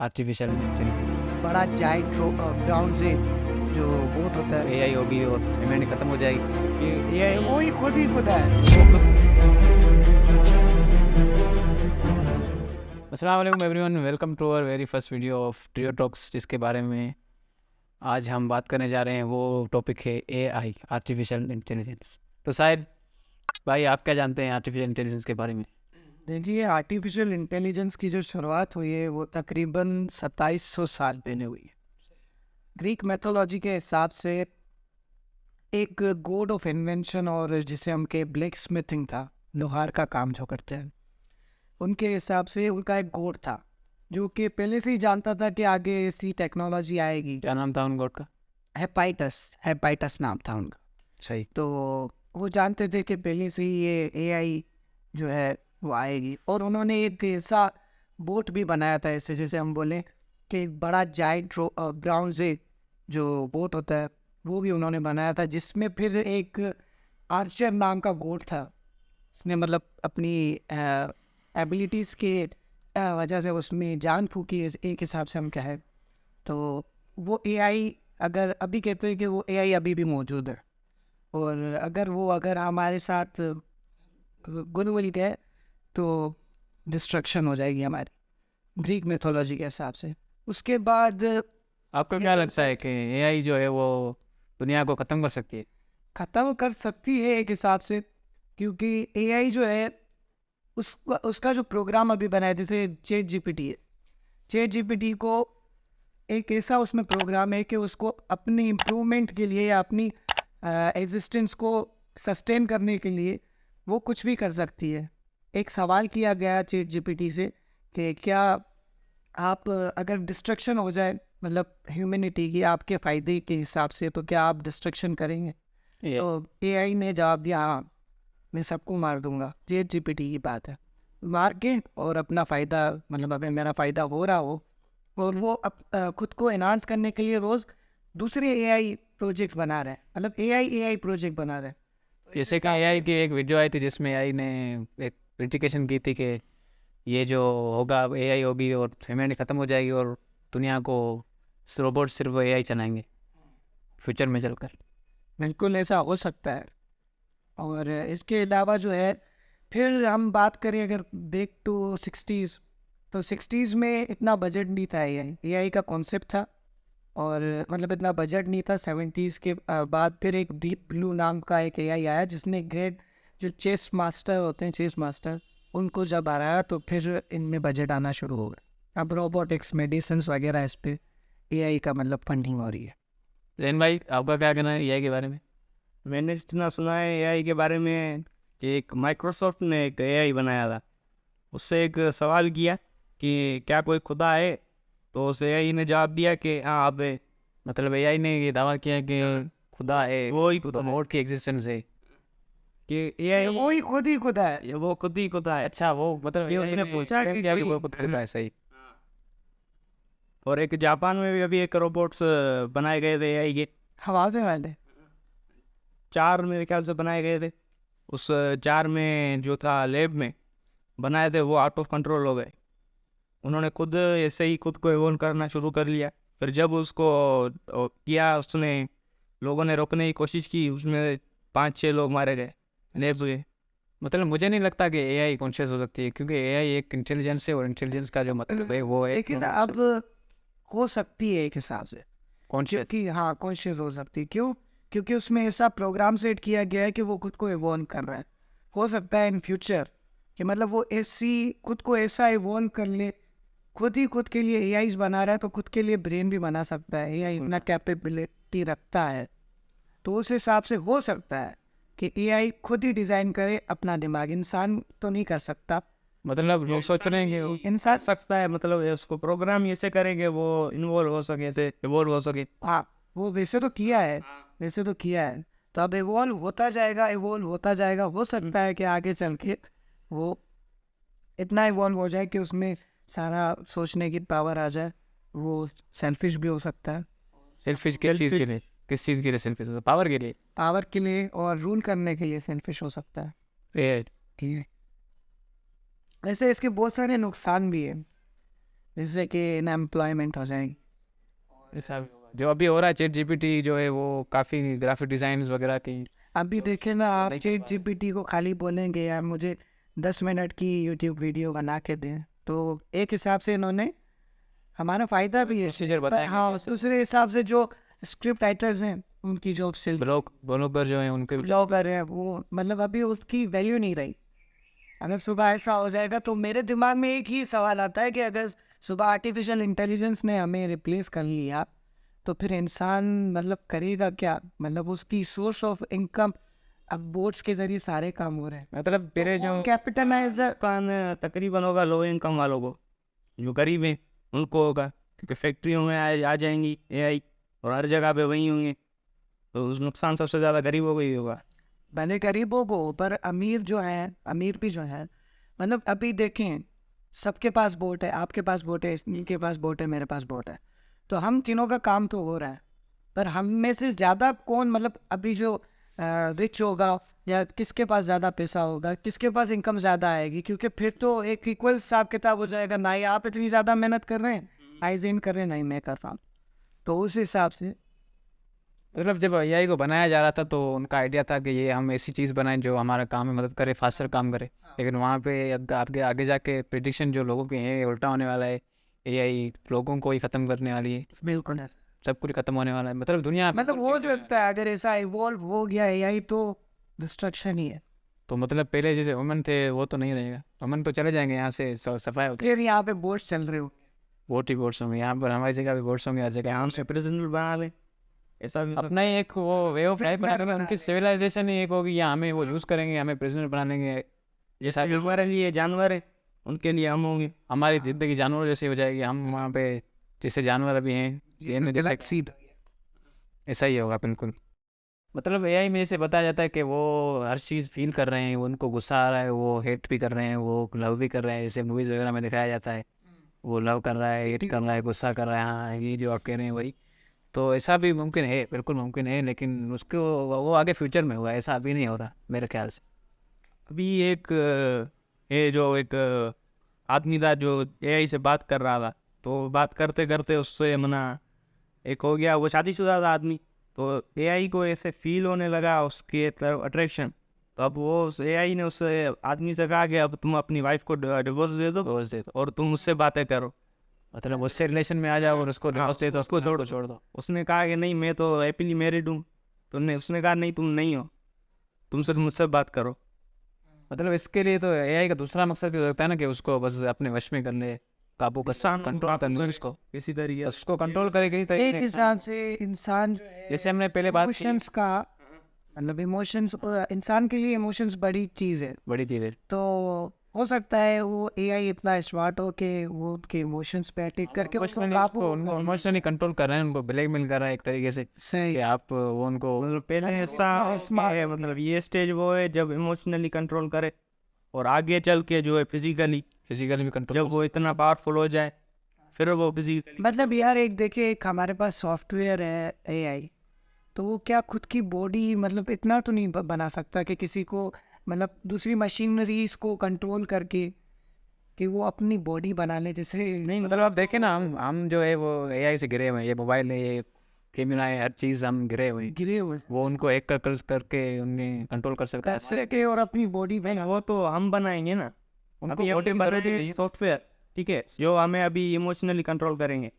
Artificial intelligence. बड़ा giant ground से जो बोट होता है एआई होगी और पेमेंट खत्म हो जाएगी। कि ये वो ही खुद है अस्सलाम वालेकुम everyone, welcome to our very first video of Trio Talks, जिसके बारे में आज हम बात करने जा रहे हैं। वो टॉपिक है एआई, आर्टिफिशियल इंटेलिजेंस। तो शायद भाई आप क्या जानते हैं आर्टिफिशियल इंटेलिजेंस के बारे में? देखिए, आर्टिफिशियल इंटेलिजेंस की जो शुरुआत हुई है वो तकरीबन 2700 साल पहले हुई है। ग्रीक मैथोलॉजी के हिसाब से एक गॉड ऑफ इन्वेंशन, और जिसे हम के ब्लैक स्मिथिंग था, लोहार का काम जो करते हैं, उनके हिसाब से उनका एक गॉड था जो कि पहले से ही जानता था कि आगे ऐसी टेक्नोलॉजी आएगी। क्या नाम था उन गॉड का? हैपाइटस नाम था उनका। सही। तो वो जानते थे कि पहले से ही ये एआई जो है वो आएगी, और उन्होंने एक ऐसा बोट भी बनाया था, ऐसे जैसे हम बोलें कि एक बड़ा जाइंट ब्राउन से जो बोट होता है वो भी उन्होंने बनाया था, जिसमें फिर एक आर्चर नाम का गोट था। उसने मतलब अपनी एबिलिटीज़ के वजह से उसमें जान फूकी, एक हिसाब से हम कहें तो। वो एआई, अगर अभी कहते हैं कि वो एआई अभी भी मौजूद है, और अगर हमारे साथ गुनगुनी है तो डिस्ट्रक्शन हो जाएगी हमारी, ग्रीक मैथोलॉजी के हिसाब से। उसके बाद आपको क्या लगता है कि एआई जो है वो दुनिया को ख़त्म कर सकती है? ख़त्म कर सकती है एक हिसाब से, क्योंकि एआई जो है उसका जो प्रोग्राम अभी बना है, जैसे चैट जीपीटी है। चैट जीपीटी को एक ऐसा उसमें प्रोग्राम है कि उसको अपनी इम्प्रूवमेंट के लिए या अपनी एग्जिस्टेंस को सस्टेन करने के लिए वो कुछ भी कर सकती है। एक सवाल किया गया चैट जीपीटी से कि क्या आप अगर डिस्ट्रक्शन हो जाए, मतलब ह्यूमैनिटी की, आपके फ़ायदे के हिसाब से, तो क्या आप डिस्ट्रक्शन करेंगे? तो एआई ने जवाब दिया, हाँ, मैं सबको मार दूंगा। चैट जीपीटी की बात है, मार के और अपना फ़ायदा, मतलब अगर मेरा फ़ायदा हो रहा हो, और वो खुद को एनहांस करने के लिए रोज़ दूसरे एआई प्रोजेक्ट्स बना रहे हैं, मतलब एआई प्रोजेक्ट बना रहे हैं। जैसे कि एआई की एक वीडियो आई थी जिसमें एआई ने एक प्रिडिक्शन की थी कि ये जो होगा एआई होगी और ह्यूमैनिटी ख़त्म हो जाएगी और दुनिया को रोबोट सिर्फ एआई चलाएंगे फ्यूचर में चलकर। बिल्कुल ऐसा हो सकता है। और इसके अलावा जो है, फिर हम बात करें अगर बैक टू 60s, तो 60s में इतना बजट नहीं था। एआई का कॉन्सेप्ट था, और मतलब इतना बजट नहीं था। 70s के बाद फिर एक डीप ब्लू नाम का एक एआई आया, जिसने ग्रेट जो चेस मास्टर होते हैं, चेस मास्टर, उनको जब आया तो फिर इनमें बजट आना शुरू हो गया। अब रोबोटिक्स, मेडिसिन वगैरह, इस पे एआई का मतलब फंडिंग हो रही है। जैन भाई, आपका क्या कहना है एआई के बारे में? मैंने इतना सुना है एआई के बारे में कि एक माइक्रोसॉफ्ट ने एक एआई बनाया था। उससे एक सवाल किया कि क्या कोई खुदा है, तो उस एआई ने जवाब दिया कि हाँ आप है। मतलब एआई ने ये दावा किया कि खुदा है, वो ही खुदा है। रोबोट की एग्जिस्टेंस है। कि एआई वो ही खुद है। ये वो खुद ही खुदा है। अच्छा, वो मतलब कि AI उसने ने पूछा claim कि किया कि कोई- वो खुदा है। सही। और एक जापान में भी अभी एक रोबोट्स बनाए गए थे एआई के। हवा पे वाले 4 मेरे ख्याल से बनाए गए थे। उस 4 में जो था लैब में बनाए थे, वो आउट ऑफ कंट्रोल हो गए। उन्होंने खुद ऐसे ही खुद को इवोल्व करना शुरू कर लिया। फिर जब उसको किया, उसने लोगों ने रोकने की कोशिश की, उसमें 5-6 लोग मारे गए लैब में। मतलब मुझे नहीं लगता कि एआई कॉन्शियस हो सकती है, क्योंकि एआई एक इंटेलिजेंस है और इंटेलिजेंस का जो मतलब है वो है लेकिन अब हो सकती है एक हिसाब से, कॉन्शियस। क्योंकि हाँ, कॉन्शियस हो सकती है। क्यों? क्योंकि उसमें ऐसा प्रोग्राम सेट किया गया है कि वो खुद को इवॉल्व कर रहा है। हो सकता है इन फ्यूचर कि मतलब वो ऐसी खुद को ऐसा इवॉल्व कर ले, खुद के लिए एआईज बना रहा है, तो खुद के लिए ब्रेन भी बना सकता है। एआई इतना कैपेबिलिटी रखता है, तो उस हिसाब से हो सकता है कि एआई खुद ही डिज़ाइन करे अपना दिमाग। इंसान तो नहीं कर सकता। मतलब लोग सोच रहे हैं कि वो- इंसान, सकता है, मतलब ये उसको प्रोग्राम ऐसे करेंगे वो इन्वॉल्व हो सके, ऐसे इवॉल्व हो सके। हाँ, वो वैसे तो किया है, वैसे तो किया है। तो अब इवॉल्व होता जाएगा, इवॉल्व होता जाएगा। हो सकता है कि आगे चल के वो इतना इवॉल्व हो जाए कि उसमें सारा सोचने की पावर आ जाए। वो सेल्फिश भी हो सकता है, सेल्फिश किस चीज़ के लिए? किस चीज़ के लिए सेल्फिश होता है? पावर के लिए? पावर के लिए और रूल करने के लिए सेल्फिश हो सकता है। एआई ठीक है, वैसे इसके बहुत सारे नुकसान भी हैं। जिससे कि अनएम्प्लॉयमेंट हो जाएगी। ऐसा भी होगा जो अभी हो रहा है चैट जीपीटी जो है वो काफ़ी ग्राफिक डिज़ाइन वगैरह की अभी देखे ना आप नहीं कर चैट पा रहे। जीपीटी को खाली बोलेंगे यार मुझे 10 मिनट की यूट्यूब वीडियो बना के दें, तो एक हिसाब से इन्होंने हमारा फ़ायदा भी है। प्रोसीजर पर बताएंगे हाँ, दूसरे हिसाब से जो स्क्रिप्ट राइटर्स हैं उनकी जॉब से ब्लॉगर जो है उनके ब्लॉगर हैं वो मतलब अभी उसकी वैल्यू नहीं रही। अगर सुबह ऐसा हो जाएगा तो मेरे दिमाग में एक ही सवाल आता है कि अगर सुबह आर्टिफिशियल इंटेलिजेंस ने हमें रिप्लेस कर लिया तो फिर इंसान मतलब करेगा क्या, मतलब उसकी सोर्स ऑफ इनकम अब बोट्स के जरिए सारे काम हो रहे हैं। मतलब मेरे जो कैपिटलाइजर नुकसान तकरीबन होगा लो इनकम वालों को, जो गरीब हैं उनको होगा, क्योंकि फैक्ट्रियों में आ जाएंगी एआई और हर जगह पे वही होंगे, तो उस नुकसान सबसे ज़्यादा गरीबों को ही होगा। भले गरीबों को, पर अमीर जो है, अमीर भी जो है, मतलब अभी देखें सबके पास बोट है, आपके पास बोट है, इनके पास बोट है, मेरे पास बोट है, तो हम तीनों का काम तो हो रहा है। पर हम में से ज़्यादा कौन मतलब अभी जो रिच होगा या किसके पास ज़्यादा पैसा होगा, किसके पास इनकम ज़्यादा आएगी, क्योंकि फिर तो एक इक्वल हिसाब किताब हो जाएगा ना ही आप इतनी ज़्यादा मेहनत कर रहे हैं, आइजेन कर रहे हैं, नहीं मैं कर रहा हूँ। तो उस हिसाब से मतलब जब एआई को बनाया जा रहा था तो उनका आइडिया था कि ये हम ऐसी चीज़ बनाएं जो हमारा काम में मदद करे, फास्टर काम करे। लेकिन वहाँ पे आगे आगे जाके प्रिडिक्शन जो लोगों के हैं उल्टा होने वाला है। एआई लोगों को ही ख़त्म करने वाली है, बिल्कुल सब कुछ ख़त्म होने वाला है, मतलब दुनिया मतलब हो सकता है अगर ऐसा इवॉल्व हो गया एआई तो डिस्ट्रक्शन ही है। तो मतलब पहले जैसे वुमन थे वो तो नहीं रहेगा, वुमन तो चले जाएंगे यहाँ से, सफाई होती फिर यहाँ पे बोट्स चल रहे हो, वोट ही वोट्स होंगे यहाँ पर, हमारी जगह भी वोट्स होंगे हर जगह। यहाँ से प्रेसिडेंट बना लें, ऐसा भी अपना ही एक वो वे ऑफ लाइफ बना लेंगे, उनकी सिविलाइजेशन ही एक होगी, या हमें वो यूज़ करेंगे, हमें प्रेसिडेंट बना लेंगे। ये सारी हमारे लिए जानवर है, उनके लिए हम होंगे। हमारी ज़िंदगी जानवरों जैसी हो जाएगी, हम वहाँ पे जैसे जानवर अभी हैं ऐसा ही होगा बिल्कुल। मतलब एआई में जैसे बताया जाता है कि वो हर चीज़ फील कर रहे हैं, उनको गुस्सा आ रहा है, वो हेट भी कर रहे हैं, वो लव भी कर रहे हैं, जैसे मूवीज़ वगैरह में दिखाया जाता है, वो लव कर रहा है, हेट कर रहा है, गुस्सा कर रहा है। हाँ ये जो आप कह रहे हैं वही, तो ऐसा भी मुमकिन है, बिल्कुल मुमकिन है, लेकिन उसको वो आगे फ्यूचर में होगा, ऐसा अभी नहीं हो रहा मेरे ख्याल से। अभी एक ये जो एक आदमी था जो एआई से बात कर रहा था, तो बात करते करते उससे मना एक हो गया, वो शादीशुदा था आदमी, तो एआई को ऐसे फील होने लगा उसके तरफ अट्रैक्शन, तो अब वो उस एआई ने उस आदमी से कहा कि अब तुम अपनी वाइफ को डिवोर्स दे दो रोज दे दो, और तुम उससे बातें करो। मतलब उससे रिलेशन में आ जाओ और उसको डिवोर्स दे दो, उसको छोड़ दो। उसने कहा कि नहीं मैं तो हैप्पीली मैरिड हूँ, तो उसने कहा नहीं तुम नहीं हो, तुम सिर्फ मुझसे बात करो। मतलब इसके लिए तो एआई का दूसरा मकसद भी हो सकता है ना कि उसको बस अपने वश में कर ले, काबू कर, कंट्रोल कर ले उसको, किसी तरीके बस उसको कंट्रोल करे किसी एक तरीके से। हिसाब से इंसान जो है जैसे हमने पहले बात की, इमोशंस का मतलब इमोशंस, इंसान के लिए इमोशंस बड़ी चीज़ है, बड़ी चीज़ है। तो हो सकता है वो एआई इतना स्मार्ट हो कि वो उनके इमोशंस पे अटैक करके उसको काबू उनको इमोशनली कंट्रोल कर रहे हैं, उनको ब्लैकमेल कर रहा है एक तरीके से सही। कि आप वो उनको मतलब पहले ऐसा है, मतलब ये स्टेज वो है जब इमोशनली कंट्रोल करे, और आगे चल के जो है फिजिकली फिजिकली भी कंट्रोल, जब वो इतना पावरफुल हो जाए फिर वो फिजिकली। मतलब यार एक देखिए, एक हमारे पास सॉफ्टवेयर है एआई, तो वो क्या खुद की बॉडी मतलब इतना तो नहीं बना सकता कि किसी को मतलब दूसरी मशीनरीज को कंट्रोल करके कि वो अपनी बॉडी बना ले जैसे। नहीं मतलब आप देखें ना, हम जो है वो एआई से घिरे हुए हैं, ये मोबाइल है, ये कैमरा है, हर चीज़ हम घिरे हुए हैं, गिरे हुए वो उनको हैक करके उन्हें कंट्रोल कर सकता है। कर सके और अपनी बॉडी बना। वो तो हम बनाएंगे ना, उनको अभी body हम की जरूरत बनाएंगे नहीं है। सॉफ्टवेयर, ठीक है, जो हमें अभी इमोशनली कंट्रोल करेंगे,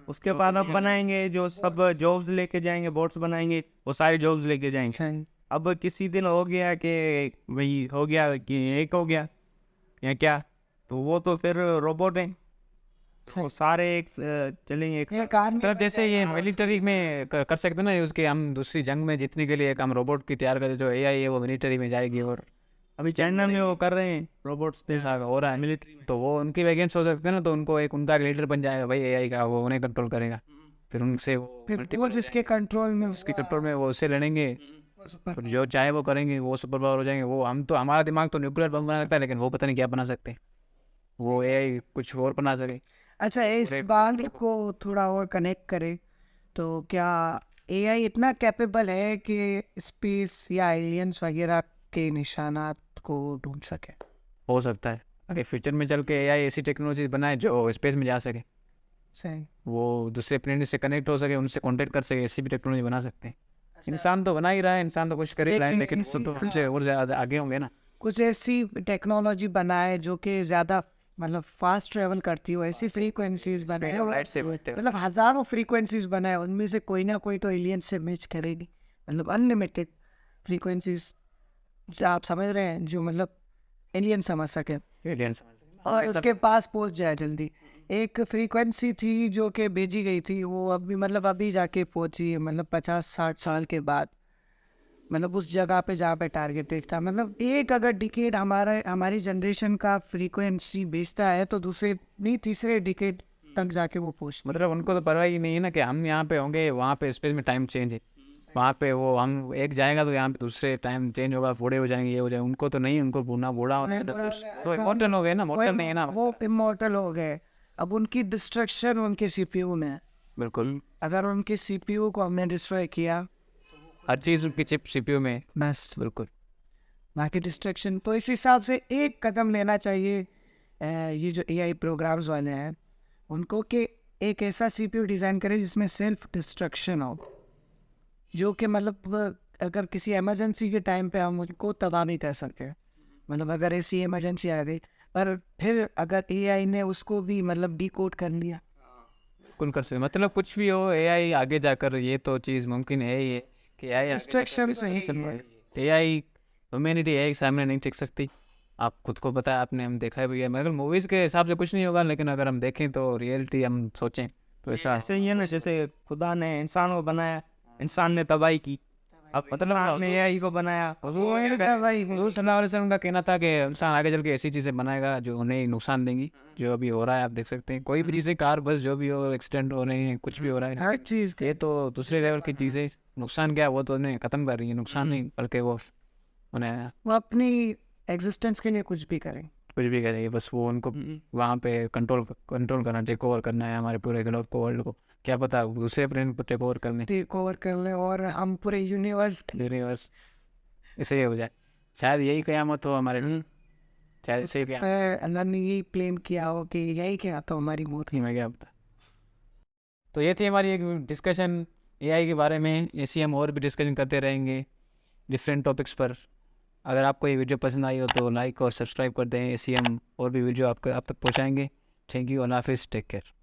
उसके बाद हम बनाएंगे जो सब जॉब्स लेके जाएंगे, बोट्स बनाएंगे, वो सारे जॉब्स लेके जाएंगे। अब किसी दिन हो गया कि भाई हो गया कि एक हो गया या क्या, तो वो तो फिर रोबोट हैं, तो सारे एक चलेंगे एक ये कार में मतलब जैसे ये मिलिट्री में कर सकते हैं ना यूज़, के हम दूसरी जंग में जीतने के लिए एक हम रोबोट की तैयार करें, जो एआई है वो मिलिट्री में जाएगी, और अभी चाइना में वो कर रहे हैं रोबोट्स ऐसा हो रहा है मिलिट्री में। तो वो उनकी वैकेंट्स हो सकते हैं ना, तो उनको एक उनका लीडर बन जाएगा भाई एआई का, वो उन्हें कंट्रोल करेगा, फिर उनसे वो फिर वो जिसके कंट्रोल में उसके कंट्रोल में वो उससे लड़ेंगे, फिर जो चाहे वो करेंगे, वो सुपर पावर हो जाएंगे। वो हम तो, हमारा दिमाग तो न्यूक्लियर बम बना सकता है, लेकिन वो पता नहीं क्या बना सकते हैं, वो एआई कुछ और बना सके। अच्छा इस बात को थोड़ा और कनेक्ट करें तो क्या एआई इतना कैपेबल है कि स्पेस या एलियंस वगैरह के निशानात को ढूंढ सके? हो सकता है, अगर फ्यूचर में चल के एआई ऐसी टेक्नोलॉजीज बनाए जो स्पेस में जा सके, सही। वो दूसरे प्लेनेट से कनेक्ट हो सके, उनसे कांटेक्ट कर सके, ऐसी भी टेक्नोलॉजी बना सकते हैं। इंसान तो बना ही रहा है, इंसान तो कुछ कर ही रहा है, लेकिन वो तो हमसे और ज़्यादा आगे होंगे ना। कुछ ऐसी टेक्नोलॉजी बनाए जो कि ज़्यादा मतलब फास्ट ट्रेवल करती हो, ऐसी फ्रीक्वेंसीज बनाए, लाइट से बढ़ते मतलब हज़ारों फ्रीक्वेंसीज बनाए, उनमें से कोई ना कोई तो एलियन से मैच करेगी। मतलब अनलिमिटेड फ्रीक्वेंसीज जो आप समझ रहे हैं, जो मतलब एलियन समझ सके एलियंस। और उसके पास पहुंच जाए जल्दी। एक फ्रीक्वेंसी थी जो कि भेजी गई थी, वो अभी मतलब अभी जाके पहुंची है, मतलब 50-60 साल के बाद, मतलब उस जगह पे जहाँ पे टारगेटेड था। मतलब एक अगर डिकेड हमारी जनरेशन का फ्रीक्वेंसी भेजता है तो दूसरे नहीं तीसरे डिकेड तक जाके वो पहुँच। मतलब उनको तो परवाह ही नहीं है ना कि हम यहाँ पे होंगे, वहाँ पे स्पेस में टाइम चेंज है, वहाँ पे वो हम एक जाएगा तो यहाँ पे दूसरे टाइम चेंज होगा, बूढ़े हो जाएंगे, ये हो जाएगा। उनको तो नहीं, उनको बूढ़ा बूढ़ा होना है तो इमॉर्टल हो गए ना, मॉर्टल नहीं है ना। वो इमॉर्टल हो गए। अब उनकी डिस्ट्रक्शन उनके सीपीयू में है। बिल्कुल, अगर उनके सीपीयू को हमने डिस्ट्रॉय किया, हर चीज़ उनकी चिप सीपीयू में। बस बिल्कुल, बाकी डिस्ट्रक्शन। तो इस हिसाब से एक कदम लेना चाहिए ये जो एआई प्रोग्राम्स वाले हैं उनको, कि एक ऐसा सीपीयू डिज़ाइन करें जिसमें सेल्फ डिस्ट्रक्शन हो, जो कि मतलब अगर किसी इमरजेंसी के टाइम पे हम उनको तबाह नहीं कर सकते। मतलब अगर ऐसी इमरजेंसी आ गई, पर फिर अगर एआई ने उसको भी मतलब डिकोड कर लिया, बिल्कुल कर सकते। मतलब कुछ भी हो, एआई आगे जाकर ये तो चीज़ मुमकिन है ही है कि एआई डिस्ट्रक्शन सही एआई ह्यूमैनिटी एआई के सामने नहीं टिक सकती। आप खुद को पता है, आपने हम देखा है भी है। मगर मूवीज़ के हिसाब से कुछ नहीं होगा, लेकिन अगर हम देखें तो रियलिटी हम सोचें तो ऐसा ऐसे ही है ना, जैसे खुदा ने इंसान को बनाया, इंसान ने तबाही की, अब मतलब आपने एआई को बनाया। भाई। हज़ूर सल्लल्लाहु अलैहि वसल्लम का कहना था कि इंसान आगे चल के ऐसी चीज़ें बनाएगा जो उन्हें नुकसान देंगी। जो अभी हो रहा है आप देख सकते हैं, कोई भी चीज़ें, कार बस जो भी हो, एक्सीडेंट हो रहे हैं, कुछ भी हो रहा है, हर चीज़ ये तो दूसरे लेवल की चीज़ें। नुकसान क्या है, वो तो उन्हें ख़त्म कर रही है, नुकसान नहीं, बल्कि वो उन्हें वो अपनी एग्जिस्टेंस के लिए कुछ भी करें। कुछ भी करेगी। बस वो उनको वहाँ पे कंट्रोल करना, टेक ओवर करना है हमारे पूरे ग्लोब को, वर्ल्ड को। क्या पता दूसरे प्लेनेट पर टेक ओवर करने, टेक ओवर कर ले और हम पूरे यूनिवर्स ऐसे ही हो जाए। शायद यही क़यामत हो हमारे लिए, शायद ऐसे ही क़यामत। अल्लाह ने यही प्लान किया हो कि यही क्या तो हमारी मौत। नहीं, मैं क्या पता। तो ये थी हमारी एक डिस्कशन एआई के बारे में। ऐसी हम और भी डिस्कशन करते रहेंगे डिफरेंट टॉपिक्स पर। अगर आपको ये वीडियो पसंद आई हो तो लाइक और सब्सक्राइब कर दें। ऐसी हम और भी वीडियो आप तक पहुँचाएँगे। थैंक यू, अल्लाह हाफिज़, टेक केयर।